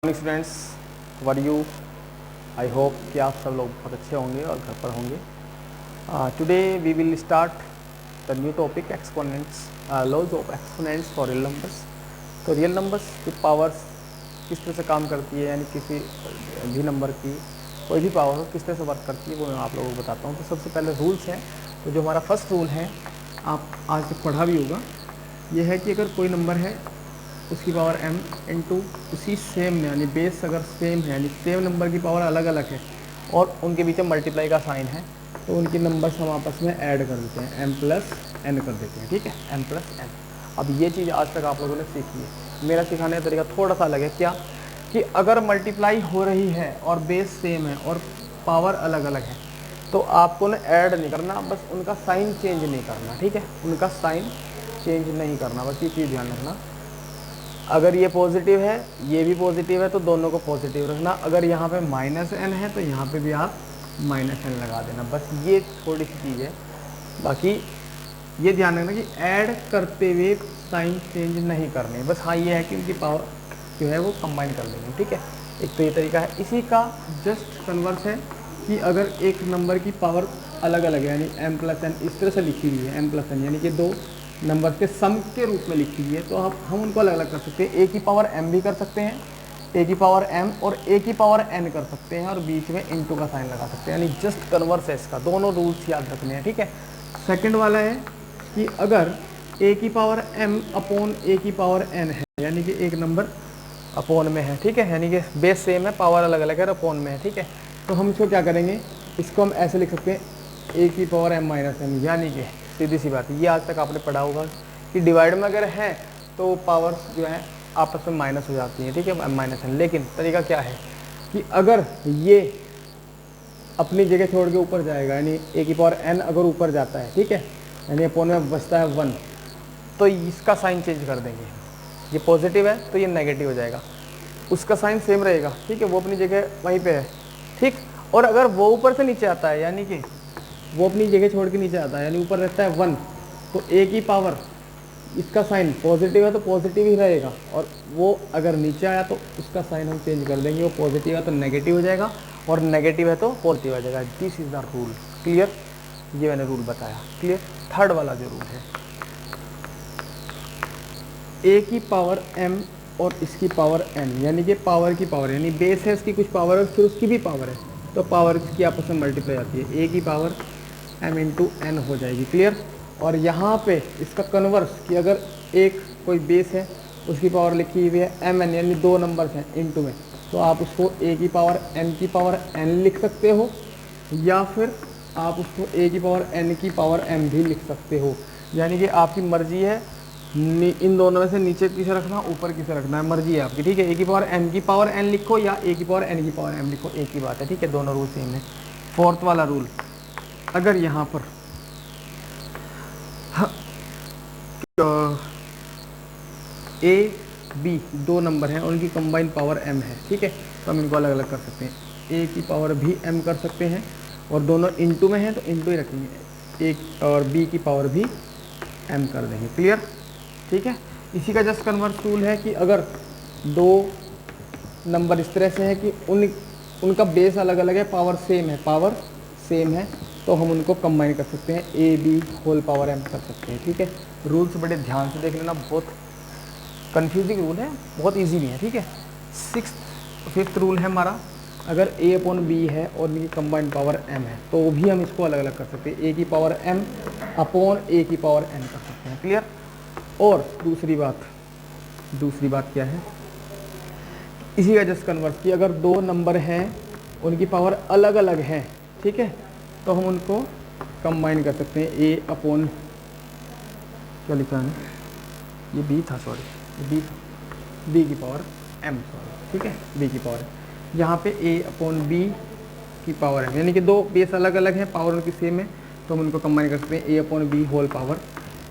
Morning students, were you. I hope कि आप सब लोग बहुत अच्छे होंगे और घर पर होंगे। Today we will start the new topic exponents, laws of exponents for real numbers. तो रियल नंबर्स की पावर्स किस तरह से काम करती है, यानी किसी भी नंबर की कोई भी पावर हो किस तरह से वर्क करती है, वो मैं आप लोगों को बताता हूँ। तो सबसे पहले रूल्स हैं। तो जो हमारा फर्स्ट रूल है, आप आज तक पढ़ा भी होगा, ये है कि अगर कोई नंबर है उसकी पावर m इंटू उसी सेम में, यानी बेस अगर सेम है, यानी सेम नंबर की पावर अलग अलग है और उनके बीच में मल्टीप्लाई का साइन है, तो उनके नंबर्स हम आपस में ऐड कर देते हैं, m प्लस n कर देते हैं। ठीक है, m प्लस n। अब ये चीज़ आज तक आप लोगों ने सीखी है। मेरा सिखाने का तरीका थोड़ा सा अलग है। क्या कि अगर मल्टीप्लाई हो रही है और बेस सेम है और पावर अलग अलग है, तो आपको ना ऐड नहीं करना, बस उनका साइन चेंज नहीं करना। ठीक है, उनका साइन चेंज नहीं करना, बस ये चीज़ ध्यान रखना। अगर ये पॉजिटिव है, ये भी पॉजिटिव है, तो दोनों को पॉजिटिव रखना। अगर यहाँ पे माइनस n है तो यहाँ पे भी आप माइनस n लगा देना। बस ये थोड़ी सी चीज़ है। बाकी ये ध्यान रखना कि ऐड करते हुए साइन चेंज नहीं करने, बस हाँ ये है कि उनकी पावर जो है वो कंबाइन कर देंगे। ठीक है, एक तो ये तरीका है। इसी का जस्ट कन्वर्स है कि अगर एक नंबर की पावर अलग अलग है, यानी m प्लस n इस तरह से लिखी हुई है, m प्लस n यानी कि दो नंबर के सम के रूप में लिखी हुई है, तो हम उनको अलग अलग कर सकते हैं। a की पावर m भी कर सकते हैं, a की पावर m और a की पावर n कर सकते हैं, और बीच में इंटू का साइन लगा सकते हैं, यानी जस्ट कन्वर्स है इसका। दोनों रूल्स याद रखने हैं। ठीक है, सेकंड वाला है कि अगर a की पावर m अपॉन a की पावर n है, यानी कि एक नंबर अपोन में है। ठीक है, यानी कि बेस सेम है, पावर अलग अलग है, अपोन में है। ठीक है, तो हम इसको क्या करेंगे, इसको हम ऐसे लिख सकते हैं a की पावर m माइनस n, यानी कि सीधी सी बात है, ये आज तक आपने पढ़ा होगा कि डिवाइड में अगर है तो पावर्स जो है आपस में माइनस हो जाती हैं। ठीक है, m माइनस n। लेकिन तरीका क्या है कि अगर ये अपनी जगह छोड़ के ऊपर जाएगा, यानी a की पावर n अगर ऊपर जाता है, ठीक है, यानी अपोन में बचता है 1, तो इसका साइन चेंज कर देंगे। ये पॉजिटिव है तो ये नेगेटिव हो जाएगा, उसका साइन सेम रहेगा। ठीक है, वो अपनी जगह वहीं पे है। ठीक, और अगर वो ऊपर से नीचे आता है, यानी कि वो अपनी जगह छोड़ के नीचे आता है, यानी ऊपर रहता है 1, तो a की पावर इसका साइन पॉजिटिव है तो पॉजिटिव ही रहेगा, और वो अगर नीचे आया तो उसका साइन हम चेंज कर देंगे। वो पॉजिटिव है तो नेगेटिव हो जाएगा, और नेगेटिव है तो पॉजिटिव हो जाएगा। This is the rule. Clear, ये मैंने रूल बताया। क्लियर। थर्ड वाला जो रूल है, a की पावर m और इसकी पावर n, यानी कि पावर की पावर, यानी बेस है उसकी कुछ पावर है, फिर उसकी भी पावर है, तो पावर की आपस में मल्टीप्लाई आती है, a की पावर m इंटू n हो जाएगी। क्लियर। और यहाँ पे इसका कन्वर्स कि अगर एक कोई बेस है उसकी पावर लिखी हुई है m n, यानी दो नंबर्स हैं इंटू में, तो आप उसको a की पावर m की पावर n लिख सकते हो, या फिर आप उसको a की पावर n की पावर m भी लिख सकते हो। यानी कि आपकी मर्जी है, इन दोनों में से नीचे किसे रखना, ऊपर किसे रखना है, मर्जी है आपकी। ठीक है, a की पावर m की पावर n लिखो या a की पावर n की पावर m लिखो, एक ही बात है। ठीक है, दोनों रूल सेम है। फोर्थ वाला रूल, अगर यहाँ पर a b दो नंबर हैं, उनकी कंबाइंड पावर m है, ठीक है, तो हम इनको अलग अलग कर सकते हैं। a की पावर भी m कर सकते हैं, और दोनों इंटू में हैं तो इंटू ही रखेंगे, एक और b की पावर भी m कर देंगे। क्लियर। ठीक है, इसी का जस्ट कन्वर्स रूल है कि अगर दो नंबर इस तरह से है कि उनका बेस अलग अलग है, पावर सेम है, तो हम उनको कंबाइन कर सकते हैं, A B whole power m कर सकते हैं। ठीक है, रूल्स बड़े ध्यान से देख लेना, बहुत कंफ्यूजिंग रूल है, बहुत इजी भी है। ठीक है, फिफ्थ रूल है हमारा, अगर a अपॉन बी है और इनकी कंबाइंड पावर m है, तो भी हम इसको अलग अलग कर सकते हैं, a की पावर m अपॉन a की पावर n कर सकते हैं। क्लियर। और दूसरी बात क्या है, इसी का जस्ट कन्वर्स कि अगर दो नंबर हैं उनकी पावर अलग अलग है, ठीक है, तो हम उनको कंबाइन कर सकते हैं, a अपॉन क्या लिखा है, ये b था, सॉरी, b की पावर m, सॉरी, ठीक है, b की पावर, यहाँ पे a अपॉन b की पावर m, यानी कि दो बेस अलग अलग हैं, पावर उनकी सेम है, तो हम उनको कंबाइन कर सकते हैं, a upon b whole power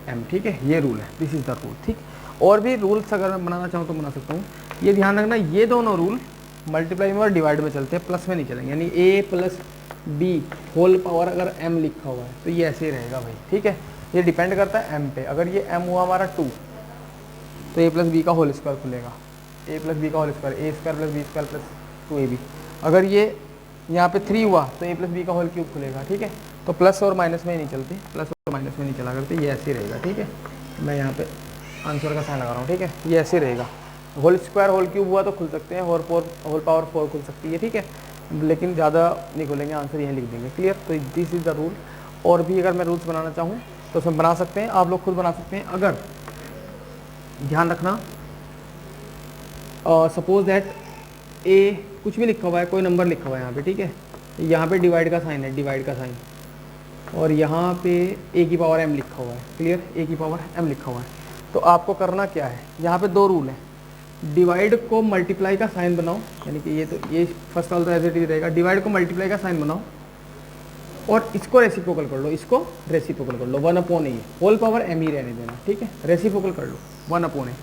m। ठीक है, ये रूल है, दिस इज द रूल। ठीक, और भी रूल्स अगर मैं बनाना चाहूँ तो बना सकता हूँ। ये ध्यान रखना, ये दोनों रूल मल्टीप्लाई में और डिवाइड में चलते हैं, प्लस में नहीं चलेंगे, यानी a plus b whole power अगर m लिखा हुआ है तो ये ऐसे ही रहेगा भाई। ठीक है, ये डिपेंड करता है m पे। अगर ये m हुआ हमारा 2, तो a प्लस बी का होल स्क्वायर खुलेगा, ए प्लस बी का whole square, A square plus B square plus 2ab। अगर ये यहाँ पे 3 हुआ तो ए प्लस बी का होल क्यूब खुलेगा, ठीक है। तो प्लस और माइनस में ही नहीं चलती, प्लस और माइनस में नहीं चला करते, ये ऐसे ही रहेगा, ठीक है। मैं यहाँ पे आंसर का साइन लगा रहा हूँ, ठीक है, ये ऐसे रहेगा। होल स्क्वायर होल क्यूब हुआ तो खुल सकते हैं, होल पावर 4 खुल सकती है, ठीक है, लेकिन ज़्यादा नहीं खुलेंगे, आंसर यहीं लिख देंगे। क्लियर। तो दिस इज़ द रूल। और भी अगर मैं रूल्स बनाना चाहूँ तो उसमें बना सकते हैं, आप लोग खुद बना सकते हैं। अगर ध्यान रखना, सपोज दैट ए कुछ भी लिखा हुआ है, कोई नंबर लिखा हुआ है यहाँ पे, ठीक है, यहाँ पे डिवाइड का साइन है, डिवाइड का साइन, और यहाँ पे ए की पावर एम लिखा हुआ है। क्लियर, ए की पावर एम लिखा हुआ है। तो आपको करना क्या है, यहाँ पे 2 रूल हैं। डिवाइड को मल्टीप्लाई का साइन बनाओ, यानी कि ये फर्स्ट वाला तो एज इट इज रहेगा, डिवाइड को मल्टीप्लाई का साइन बनाओ और इसको रेसिप्रोकल कर लो, इसको रेसिप्रोकल कर लो, 1/a, होल पावर एम ही रहने देना, ठीक है, रेसिप्रोकल कर लो 1/a।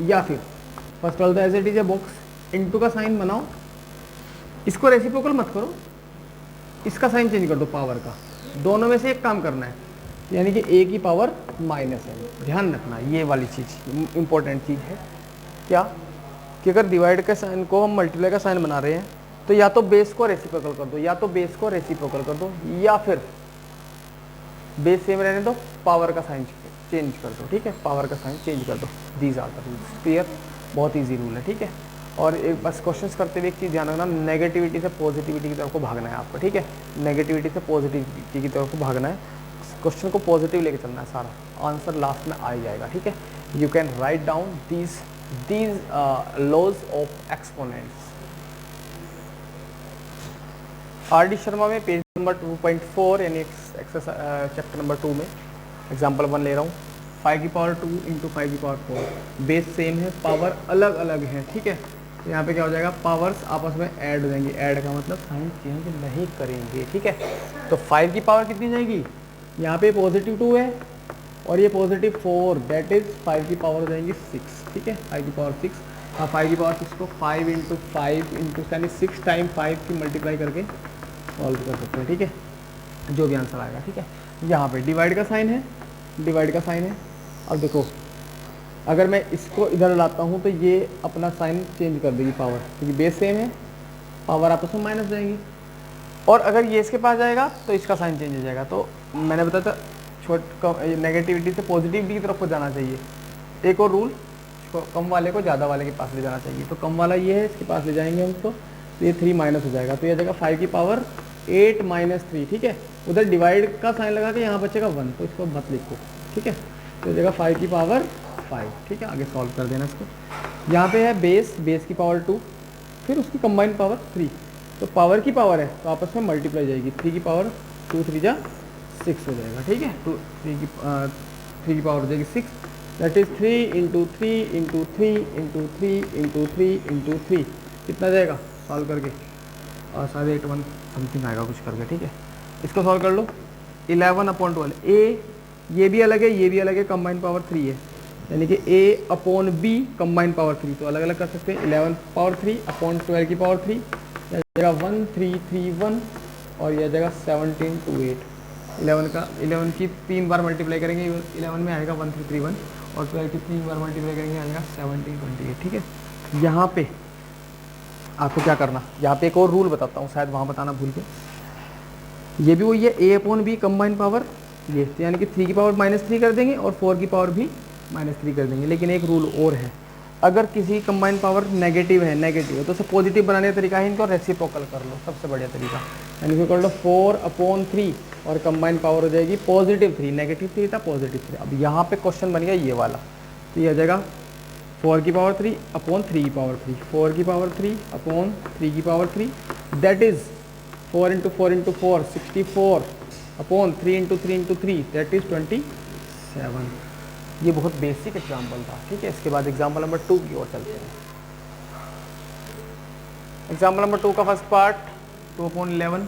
या फिर फर्स्ट वाला तो एज इट इज है, बॉक्स इनटू का साइन बनाओ, इसको रेसिप्रोकल मत करो, इसका साइन चेंज कर दो पावर का, दोनों में से एक काम करना है, यानी कि ए की पावर माइनस है। ध्यान रखना ये वाली चीज़ इंपॉर्टेंट चीज़ है, क्या कि अगर डिवाइड के साइन को हम मल्टीप्लाई का साइन बना रहे हैं तो या तो बेस को रेसिप्रोकल कर दो, या तो बेस को रेसिप्रोकल कर दो, या फिर बेस सेम रहने दो, पावर का साइन चेंज कर दो, ठीक है, पावर का साइन चेंज कर दो। These are the rules. Clear, बहुत ईजी रूल है, ठीक है। और एक बस क्वेश्चंस करते हुए एक चीज़ ध्यान रखना, नेगेटिविटी से पॉजिटिविटी की तरफ को भागना है आपको, ठीक है, नेगेटिविटी से पॉजिटिविटी की तरफ को भागना है, क्वेश्चन को पॉजिटिव लेके चलना है, सारा आंसर लास्ट में आ ही जाएगा, ठीक है। You can write down these laws of exponents. R D Sharma में पेज नंबर 2.4 यानी एक्सरसाइज चैप्टर नंबर 2 में एग्जाम्पल 1 ले रहा हूँ। 5 की पावर 2 इंटू 5 की पावर 4, बेस सेम है, पावर अलग अलग है, ठीक है। तो यहाँ पे क्या हो जाएगा, पावर्स आपस में ऐड हो जाएंगी, ऐड का मतलब साइन चेंज नहीं करेंगे, ठीक है। तो 5 की पावर कितनी जाएगी, यहाँ पे पॉजिटिव 2 है और ये पॉजिटिव 4, दैट इज 5 की पावर हो जाएंगी 6, ठीक है, 5 की पावर 6। हाँ, 5 की पावर 6 को 5 इंटू 5 इंटू यानी 6 टाइम 5 की मल्टीप्लाई करके सॉल्व कर सकते हैं, ठीक है, जो भी आंसर आएगा, ठीक है। यहाँ पे डिवाइड का साइन है, डिवाइड का साइन है। अब देखो, अगर मैं इसको इधर लाता हूँ तो ये अपना साइन चेंज कर देगी पावर, क्योंकि बेस सेम है, पावर आपस में माइनस जाएगी। और अगर ये इसके पास जाएगा तो इसका साइन चेंज हो जाएगा। तो मैंने बताया था नेगेटिविटी से पॉजिटिविटी की तरफ को जाना चाहिए। एक और रूल, कम वाले को ज़्यादा वाले के पास ले जाना चाहिए। तो कम वाला ये है, इसके पास ले जाएंगे हम तो ये 3 माइनस हो जाएगा, तो ये जाएगा 5 की पावर 8 माइनस 3, ठीक है। उधर डिवाइड का साइन लगा के यहाँ बचेगा 1, तो इसको मत लिखो, ठीक है। तो जाएगा 5 की पावर 5, ठीक है, आगे सॉल्व कर देना इसको। यहाँ पे है बेस, बेस की पावर 2, फिर उसकी कंबाइंड पावर 3, तो पावर की पावर है तो आपस में मल्टीप्लाई जाएगी, 3 की पावर 2 3 जा 6 हो जाएगा, ठीक है। 3 की पावर हो जाएगी 6, that is 3 into 3 into 3 into 3 into 3 into 3, कितना जाएगा सॉल्व करके, और शायद 81 समथिंग आएगा कुछ करके, ठीक है। इसको सॉल्व कर लो, 11/12, ए ये भी अलग है, ये भी अलग है, कंबाइंड पावर 3 है, यानी कि a upon b combined power 3, तो अलग अलग कर सकते हैं। 11 पावर 3 अपॉन 12 की पावर 3, यह जगह 1331 और यह जगह 17 to 8। 11 की 3 बार मल्टीप्लाई करेंगे, 11 में आएगा 1331, और 12 की 3 बार मल्टीप्लाई करेंगे आएगा 1728, ठीक है। यहाँ पे आपको क्या करना, यहाँ पे एक और रूल बताता हूँ, शायद वहाँ बताना भूल गए। ये भी वही है, a upon b combined power, ये यानी कि 3 की पावर -3 कर देंगे और 4 की पावर भी -3 कर देंगे। लेकिन एक रूल और है, अगर किसी कंबाइंड पावर नेगेटिव है तो उसे पॉजिटिव बनाने का तरीका है, इनको रेसिप्रोकल कर लो, सबसे बढ़िया तरीका, यानी कि कर लो 4/3 और कंबाइंड पावर हो जाएगी +3, -3 था +3। अब यहाँ पे क्वेश्चन बन गया ये वाला, तो ये आ जाएगा 4 की पावर 3 अपॉन 3 की पावर 3, 4 की पावर 3 अपॉन 3 की power 3, that is 4 into 4 into 4 64 upon 3 into 3 into 3, that is 27। ये बहुत बेसिक एग्जाम्पल था, ठीक है। इसके बाद एग्जाम्पल नंबर 2 की ओर चलते हैं। एग्जाम्पल नंबर 2 का फर्स्ट पार्ट, 2/11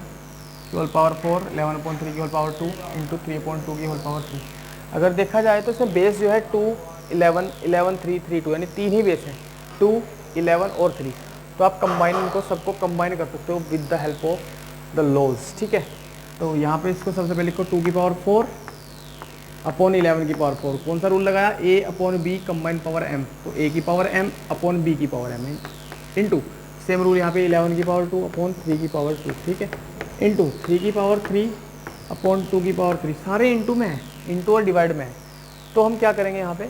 की होल पावर 4, 11/3 की होल पावर 2 इंटू 3/2 की होल पावर 3। अगर देखा जाए तो इसमें बेस जो है 2, 11, 11, 3, 3, 2, यानी 3 ही बेस हैं, 2, 11 और 3। तो आप कंबाइन इनको सबको कंबाइन कर सकते हो with the help of the laws, ठीक है। तो यहाँ पे इसको सबसे पहले लिखो 2 की पावर 4 अपॉन 11 की पावर 4। कौन सा रूल लगाया, a upon B combine power m, तो a की पावर m अपॉन b की power m into same rule यहाँ पे 11 की पावर 2 अपॉन 3 की पावर 2, ठीक है, इंटू 3 की पावर 3 अपॉन 2 की पावर 3, सारे इंटू में है, इंटू और डिवाइड में है। तो हम क्या करेंगे यहाँ पे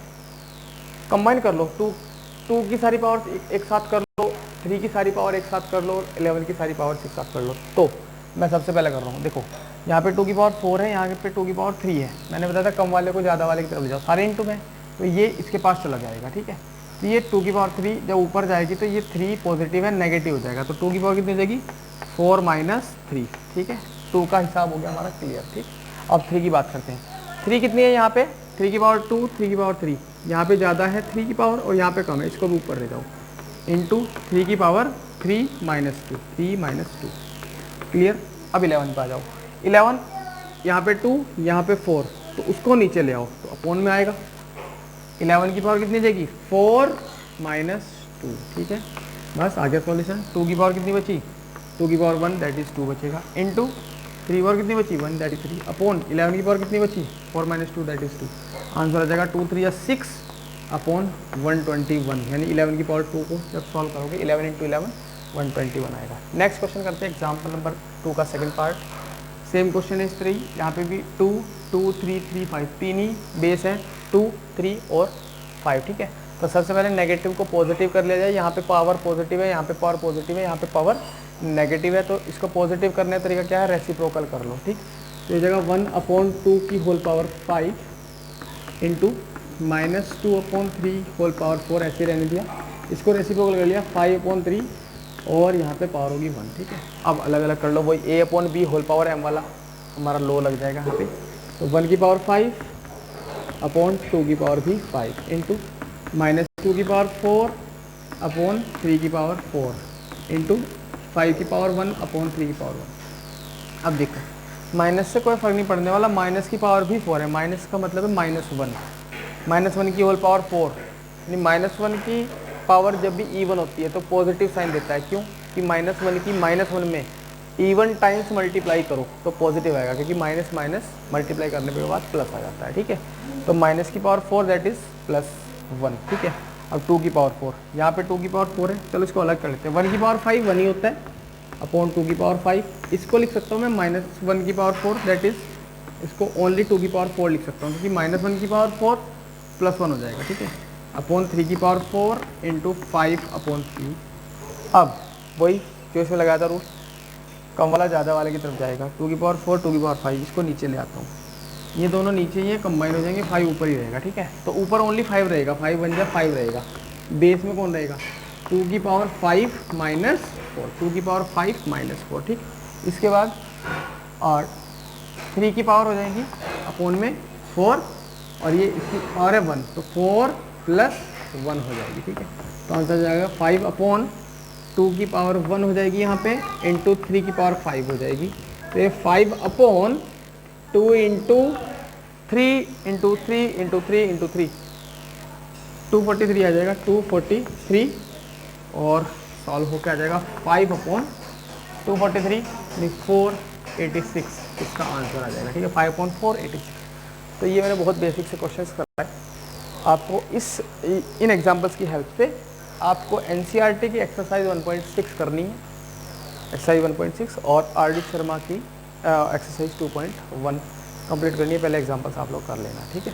कंबाइन कर लो, टू की सारी पावर एक साथ कर लो, 3 की सारी पावर एक साथ कर लो, 11 की सारी पावर एक साथ कर लो। तो मैं सबसे पहले कर रहा हूँ, देखो यहाँ पे 2 की पावर 4 है, यहाँ पे 2 की पावर 3 है। मैंने बताया था कम वाले को ज़्यादा वाले की तरफ ले जाओ, सारे इंटू में, तो ये इसके पास चला जाएगा, ठीक है। तो ये 2 की पावर 3 जब ऊपर जाएगी तो ये 3 पॉजिटिव है, नेगेटिव हो जाएगा, तो 2 की पावर कितनी हो जाएगी 4 माइनस 3, ठीक है। 2 का हिसाब हो गया हमारा क्लियर, ठीक। अब 3 की बात करते हैं, 3 कितनी है यहाँ पे, 3 की पावर 2, 3 की पावर 3, यहाँ पे ज़्यादा है 3 की पावर और यहाँ पे कम है, इसको भी ऊपर ले जाओ, इंटू 3 की पावर 3 माइनस 2, 3 माइनस 2, क्लियर। अब 11 पे आ जाओ, 11 यहाँ पे 2 यहाँ पे 4, तो उसको नीचे ले आओ तो अपॉन में आएगा। 11 की पावर कितनी जाएगी 4 माइनस 2, ठीक है, बस आ गया सॉल्यूशन। 2 की पावर कितनी बची, 2 की पावर 1 दैट इज 2 बचेगा, इंटू 3 की पावर कितनी बची 1 दैट इज 3, अपॉन 11 की पावर कितनी बची 4 माइनस 2 दैट इज 2। आंसर आ जाएगा 2 3 या 6 अपॉन 121, यानी 11 की पावर 2 को जब सॉल्व करोगे 11 इंटू 11 121 आएगा। नेक्स्ट क्वेश्चन करते हैं एग्जाम्पल नंबर 2 का second part. Same question is 3, यहाँ पे भी 2 2 3 3 5, तीन ही बेस हैं 2 3 और 5, ठीक है। तो सबसे पहले नेगेटिव को पॉजिटिव कर लिया जाए, यहाँ पे पावर पॉजिटिव है, यहाँ पे पावर पॉजिटिव है, यहाँ पे पावर नेगेटिव है, तो इसको पॉजिटिव करने का तरीका क्या है, रेसिप्रोकल कर लो, ठीक। तो ये जगह 1 अपॉन 2 की whole power 5 into minus 2 upon 3 whole power 4, ऐसे रहने दिया, इसको रेसिप्रोकल कर लिया 5 अपॉन 3 और यहाँ पे पावर होगी 1, ठीक है। अब अलग अलग कर लो, वही a upon B whole power m वाला हमारा लो लग जाएगा यहाँ पे, तो 1 की पावर 5 अपॉन 2 की पावर भी 5 इंटू माइनस 2 की पावर 4 अपॉन 3 की पावर 4 इंटू 5 की पावर 1 अपॉन 3 की पावर 1। अब देखो माइनस से कोई फर्क नहीं पड़ने वाला, माइनस की पावर भी 4 है, माइनस का मतलब है -1, -1 की होल पावर 4, यानी -1 की पावर जब भी इवन होती है तो पॉजिटिव साइन देता है, क्यों कि -1 की -1 में इवन टाइम्स मल्टीप्लाई करो तो पॉजिटिव आएगा, क्योंकि माइनस माइनस मल्टीप्लाई करने के बाद प्लस आ जाता है, ठीक है। तो माइनस की पावर 4 दैट इज +1, ठीक है। अब 2 की पावर 4, यहाँ पे 2 की पावर 4 है, चलो इसको अलग कर लेते हैं, 1 की पावर 5 1 ही होता है अपॉन 2 की पावर 5, इसको लिख सकता हूँ मैं -1 की पावर 4 दैट इज, इसको ओनली 2 की पावर 4 लिख सकता हूँ, क्योंकि -1 की पावर 4 +1 हो जाएगा, ठीक है, अपॉन 3 की पावर 4 इंटू 5 अपॉन 3। अब वही जो इसमें लगाया था रूल, कम वाला ज़्यादा वाले की तरफ जाएगा, 2 की पावर 4 2 की पावर 5, इसको नीचे ले आता हूँ, ये दोनों नीचे ही है, कंबाइन हो जाएंगे, 5 ऊपर ही रहेगा, ठीक है। तो ऊपर ओनली 5 रहेगा, 5 बन जाए 5 रहेगा, बेस में कौन रहेगा 2 की पावर 5 माइनस 4, 2 की पावर 5 माइनस 4, ठीक। इसके बाद और 3 की पावर हो जाएगी अपॉन में 4 और ये इसकी पावर है 1, तो 4 + 1 हो जाएगी, ठीक है। तो आंसर हो जाएगा 5 अपॉन 2 की पावर 1 हो जाएगी यहाँ पे, इंटू 3 की पावर 5 हो जाएगी, तो ये 5 upon 2 into 3 into 3 into 3 into 3 243 आ जाएगा, 243 और सॉल्व होकर आ जाएगा 5 अपॉन 243 486, इसका आंसर आ जाएगा, ठीक है, 5 अपॉन 486। तो ये मैंने बहुत बेसिक से क्वेश्चंस कराए आपको, इन एग्जांपल्स की हेल्प से आपको एनसीईआरटी की एक्सरसाइज 1.6 करनी है, एक्सरसाइज 1.6 और आर.डी. शर्मा की एक्सरसाइज 2.1 कंप्लीट करनी है, पहले एग्जांपल्स आप लोग कर लेना, ठीक है।